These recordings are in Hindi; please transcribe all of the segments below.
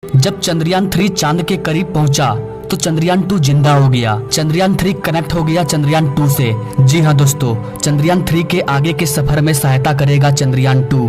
जब चंद्रयान 3 चांद के करीब पहुंचा तो चंद्रयान 2 जिंदा हो गया। चंद्रयान 3 कनेक्ट हो गया चंद्रयान 2 से। जी हाँ दोस्तों, चंद्रयान 3 के आगे के सफर में सहायता करेगा चंद्रयान 2।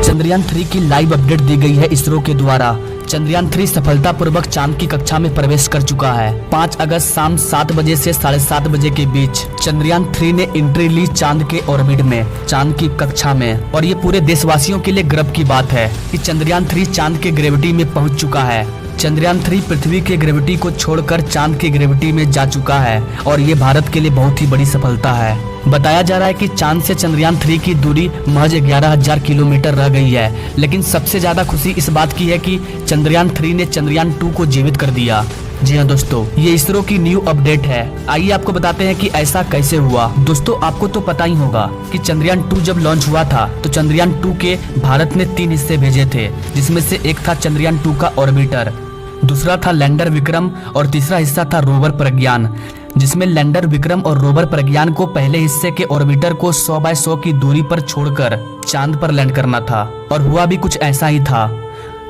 चंद्रयान 3 की लाइव अपडेट दी गई है इसरो के द्वारा। चंद्रयान 3 सफलतापूर्वक चांद की कक्षा में प्रवेश कर चुका है। 5 अगस्त शाम 7 बजे से 7:30 बजे के बीच चंद्रयान 3 ने एंट्री ली चांद के ऑर्बिट में, चांद की कक्षा में। और ये पूरे देशवासियों के लिए गर्व की बात है कि चंद्रयान 3 चांद के ग्रेविटी में पहुंच चुका है। चंद्रयान 3 पृथ्वी के ग्रेविटी को छोड़कर चांद की ग्रेविटी में जा चुका है और ये भारत के लिए बहुत ही बड़ी सफलता है। बताया जा रहा है कि चांद से चंद्रयान 3 की दूरी महज 11,000 किलोमीटर रह गई है। लेकिन सबसे ज्यादा खुशी इस बात की है कि चंद्रयान 3 ने चंद्रयान 2 को जीवित कर दिया। जी हाँ दोस्तों, ये इसरो की न्यू अपडेट है। आइए आपको बताते हैं कि ऐसा कैसे हुआ। दोस्तों, आपको तो पता ही होगा कि चंद्रयान 2 जब लॉन्च हुआ था तो चंद्रयान 2 के भारत ने 3 हिस्से भेजे थे, जिसमें से एक था चंद्रयान 2 का ऑर्बिटर, दूसरा था लैंडर विक्रम और तीसरा हिस्सा था रोवर प्रज्ञान, जिसमें लैंडर विक्रम और रोवर प्रज्ञान को पहले हिस्से के ऑर्बिटर को 100 बाय 100 की दूरी पर छोड़कर चांद पर लैंड करना था। और हुआ भी कुछ ऐसा ही था।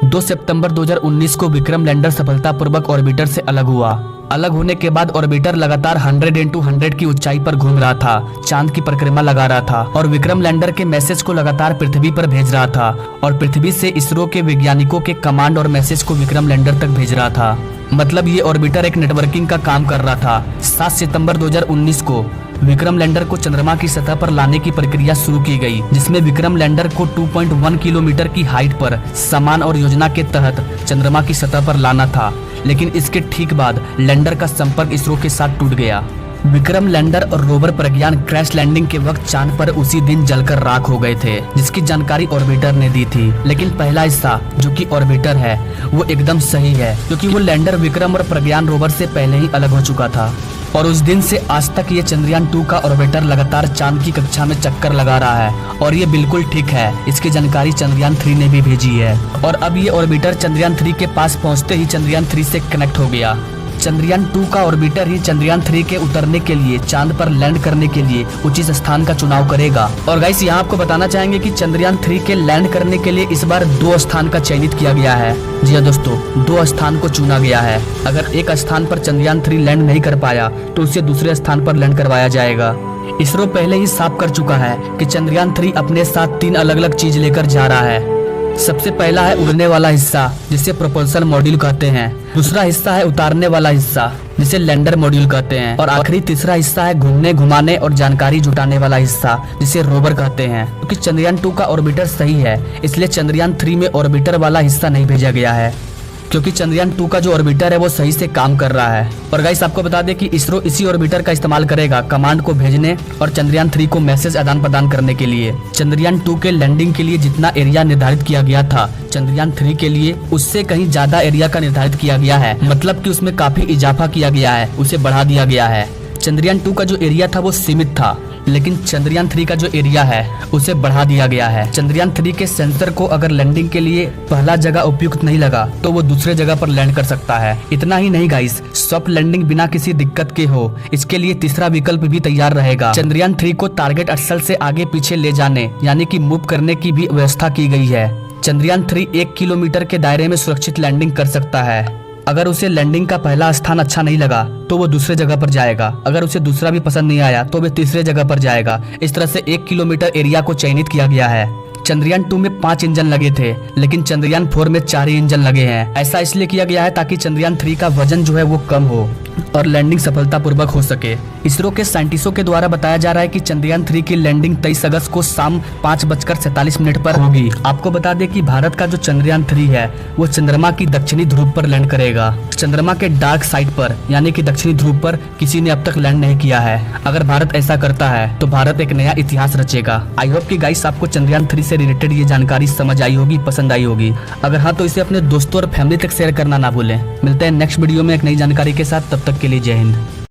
2 सितंबर 2019 को विक्रम लैंडर सफलतापूर्वक ऑर्बिटर से अलग हुआ। अलग होने के बाद ऑर्बिटर लगातार 100 की ऊंचाई पर घूम रहा था, चांद की परिक्रमा लगा रहा था और विक्रम लैंडर के मैसेज को लगातार पृथ्वी पर भेज रहा था और पृथ्वी से इसरो के वैज्ञानिकों के कमांड और मैसेज को विक्रम लैंडर तक भेज रहा था। मतलब ये ऑर्बिटर एक नेटवर्किंग का काम कर रहा था। 7 सितंबर 2019 को विक्रम लैंडर को चंद्रमा की सतह पर लाने की प्रक्रिया शुरू की गई, जिसमें विक्रम लैंडर को 2.1 किलोमीटर की हाइट पर सामान और योजना के तहत चंद्रमा की सतह पर लाना था। लेकिन इसके ठीक बाद लैंडर का संपर्क इसरो के साथ टूट गया। विक्रम लैंडर और रोवर प्रज्ञान क्रैश लैंडिंग के वक्त चांद पर उसी दिन जलकर राख हो गए थे, जिसकी जानकारी ऑर्बिटर ने दी थी। लेकिन पहला हिस्सा जो कि ऑर्बिटर है वो एकदम सही है, क्योंकि वो लैंडर विक्रम और प्रज्ञान रोवर से पहले ही अलग हो चुका था। और उस दिन से आज तक ये चंद्रयान 2 का ऑर्बिटर लगातार चांद की कक्षा में चक्कर लगा रहा है और ये बिल्कुल ठीक है। इसकी जानकारी चंद्रयान 3 ने भी भेजी है और अब ये ऑर्बिटर चंद्रयान 3 के पास पहुंचते ही चंद्रयान 3 से कनेक्ट हो गया। चंद्रयान 2 का ऑर्बिटर ही चंद्रयान 3 के उतरने के लिए, चांद पर लैंड करने के लिए उचित स्थान का चुनाव करेगा। और गाइस, यहाँ आपको बताना चाहेंगे कि चंद्रयान 3 के लैंड करने के लिए इस बार 2 स्थान का चयनित किया गया है। जी हाँ दोस्तों, 2 स्थान को चुना गया है। अगर एक स्थान पर चंद्रयान 3 लैंड नहीं कर पाया तो उसे दूसरे स्थान पर लैंड करवाया जाएगा। इसरो पहले ही साफ कर चुका है कि चंद्रयान 3 अपने साथ 3 अलग अलग चीज लेकर जा रहा है। सबसे पहला है उड़ने वाला हिस्सा, जिसे प्रोपल्शन मॉड्यूल कहते हैं। दूसरा हिस्सा है उतारने वाला हिस्सा, जिसे लैंडर मॉड्यूल कहते हैं। और आखिरी तीसरा हिस्सा है घूमने घुमाने और जानकारी जुटाने वाला हिस्सा, जिसे रोवर कहते हैं। क्योंकि चंद्रयान 2 का ऑर्बिटर सही है, इसलिए चंद्रयान 3 में ऑर्बिटर वाला हिस्सा नहीं भेजा गया है, क्योंकि चंद्रयान 2 का जो ऑर्बिटर है वो सही से काम कर रहा है। और गाइस, आपको बता दें कि इसरो इसी ऑर्बिटर का इस्तेमाल करेगा कमांड को भेजने और चंद्रयान 3 को मैसेज आदान प्रदान करने के लिए। चंद्रयान 2 के लैंडिंग के लिए जितना एरिया निर्धारित किया गया था, चंद्रयान 3 के लिए उससे कहीं ज्यादा एरिया का निर्धारित किया गया है। मतलब कि उसमें काफी इजाफा किया गया है, उसे बढ़ा दिया गया है। चंद्रयान 2 का जो एरिया था वो सीमित था, लेकिन चंद्रयान 3 का जो एरिया है उसे बढ़ा दिया गया है। चंद्रयान 3 के सेंसर को अगर लैंडिंग के लिए पहला जगह उपयुक्त नहीं लगा तो वो दूसरे जगह पर लैंड कर सकता है। इतना ही नहीं गाइस, सॉफ्ट लैंडिंग बिना किसी दिक्कत के हो, इसके लिए तीसरा विकल्प भी तैयार रहेगा। चंद्रयान 3 को टारगेट स्थल से आगे पीछे ले जाने यानी कि मूव करने की भी व्यवस्था की गई है। चंद्रयान 3 1 किलोमीटर के दायरे में सुरक्षित लैंडिंग कर सकता है। अगर उसे लैंडिंग का पहला स्थान अच्छा नहीं लगा तो वो दूसरे जगह पर जाएगा। अगर उसे दूसरा भी पसंद नहीं आया तो वो तीसरे जगह पर जाएगा। इस तरह से 1 किलोमीटर एरिया को चयनित किया गया है। चंद्रयान 2 में 5 इंजन लगे थे, लेकिन चंद्रयान 4 में 4 ही इंजन लगे हैं। ऐसा इसलिए किया गया है ताकि चंद्रयान 3 का वजन जो है वो कम हो और लैंडिंग सफलतापूर्वक हो सके। इसरो के साइंटिस्टों के द्वारा बताया जा रहा है कि चंद्रयान 3 की लैंडिंग 23 अगस्त को शाम 5:47 पर होगी। आपको बता दें कि भारत का जो चंद्रयान 3 है वो चंद्रमा की दक्षिणी ध्रुव पर लैंड करेगा। चंद्रमा के डार्क साइड पर यानी कि दक्षिणी ध्रुव पर किसी ने अब तक लैंड नहीं किया है। अगर भारत ऐसा करता है तो भारत एक नया इतिहास रचेगा। आई होप कि गाइस आपको चंद्रयान 3 से रिलेटेड ये जानकारी समझ आई होगी, पसंद आई होगी। अगर हाँ तो इसे अपने दोस्तों और फैमिली तक शेयर करना ना भूलें। मिलते हैं नेक्स्ट वीडियो में एक नई जानकारी के साथ, तब तक के लिए जय हिंद।